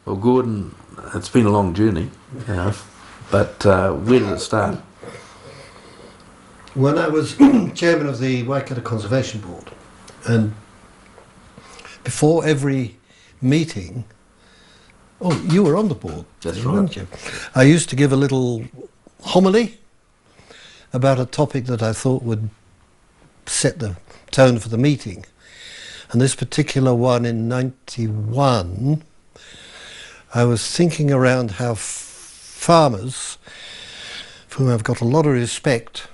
Well, Gordon, it's been a long journey, but where did it start? When I was chairman of the Waikato Conservation Board, and before every meeting, oh, you were on the board, That's weren't right. you? I used to give a little homily about a topic that I thought would set the tone for the meeting. And this particular one in 91, I was thinking around how farmers, for whom I've got a lot of respect,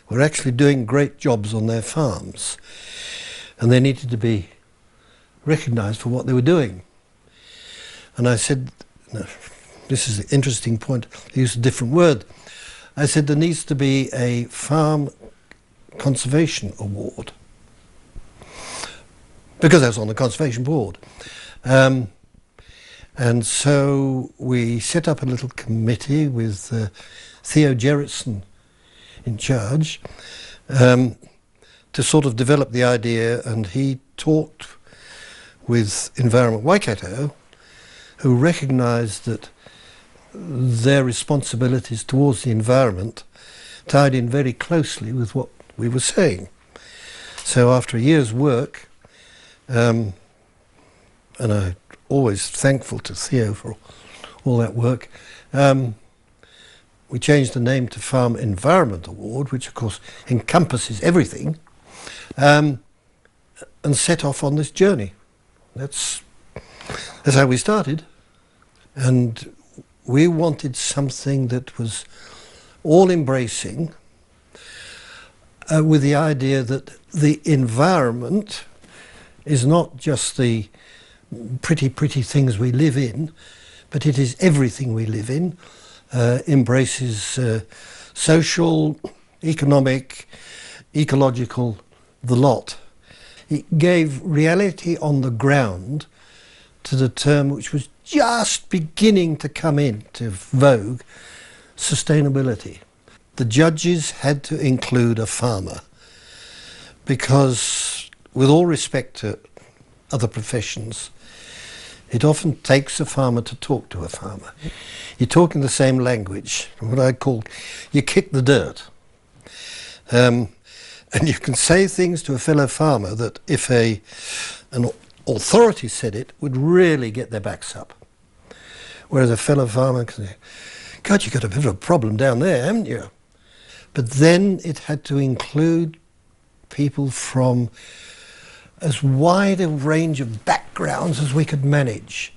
were actually doing great jobs on their farms. And they needed to be recognised for what they were doing. And I said, no, this is an interesting point, I used a different word. I said there needs to be a farm conservation award, because I was on the conservation board. And so we set up a little committee with Theo Gerritsen in charge to sort of develop the idea, and he talked with Environment Waikato, who recognised that their responsibilities towards the environment tied in very closely with what we were saying. So after a year's work, and I'm always thankful to Theo for all that work, we changed the name to Farm Environment Award, which of course encompasses everything, and set off on this journey. That's how we started. And we wanted something that was all-embracing, with the idea that the environment is not just the pretty things we live in, but it is everything we live in, embraces social, economic, ecological, the lot. It gave reality on the ground to the term which was just beginning to come into vogue, sustainability. The judges had to include a farmer because, with all respect to other professions, it often takes a farmer to talk to a farmer. You're talking the same language, what I call, you kick the dirt. And you can say things to a fellow farmer that if an authority said it, would really get their backs up. Whereas a fellow farmer can say, God, you've got a bit of a problem down there, haven't you? But then it had to include people from as wide a range of backgrounds as we could manage.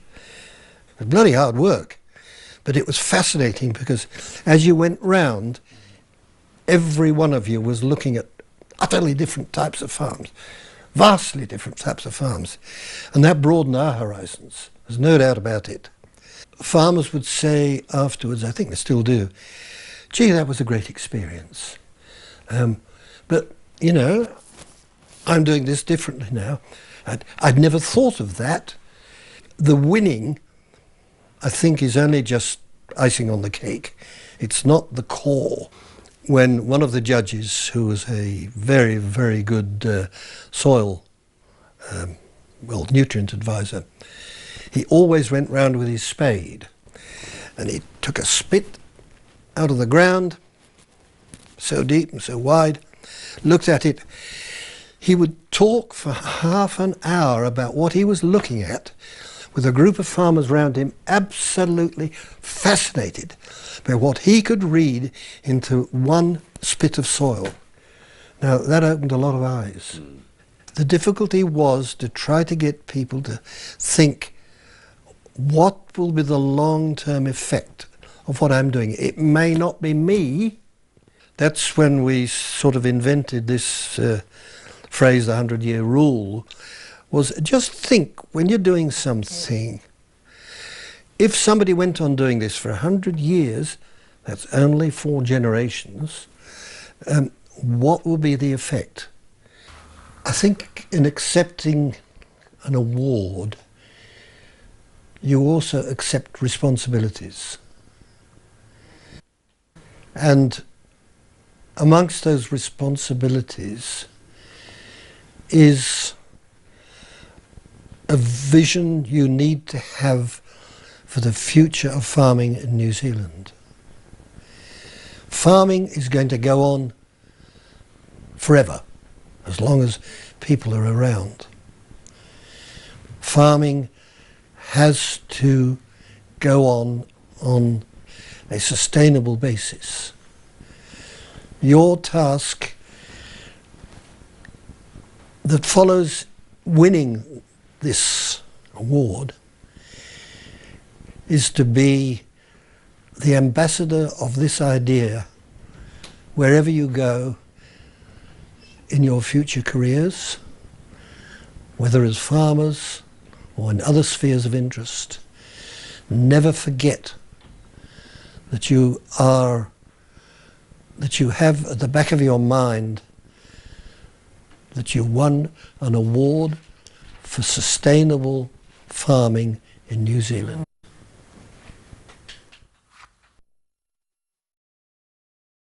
It was bloody hard work, but it was fascinating because as you went round, every one of you was looking at utterly different types of farms, vastly different types of farms, and that broadened our horizons. There's no doubt about it. Farmers would say afterwards, I think they still do, gee, that was a great experience. But, you know, I'm doing this differently now. I'd never thought of that. The winning, I think, is only just icing on the cake. It's not the core. When one of the judges, who was a very good soil, nutrient advisor, he always went round with his spade and he took a spit out of the ground, so deep and so wide, looked at it. He would talk for half an hour about what he was looking at with a group of farmers around him, absolutely fascinated by what he could read into one spit of soil. Now, that opened a lot of eyes. The difficulty was to try to get people to think, what will be the long-term effect of what I'm doing? It may not be me. That's when we sort of invented this phrase, the 100-year rule, was just think, when you're doing something, if somebody went on doing this for 100 years, that's only 4 generations, what will be the effect? I think in accepting an award, you also accept responsibilities. And amongst those responsibilities is a vision you need to have for the future of farming in New Zealand. Farming is going to go on forever, as long as people are around. Farming has to go on a sustainable basis. Your task that follows winning this award is to be the ambassador of this idea wherever you go in your future careers, whether as farmers or in other spheres of interest. Never forget that you have at the back of your mind that you won an award for sustainable farming in New Zealand.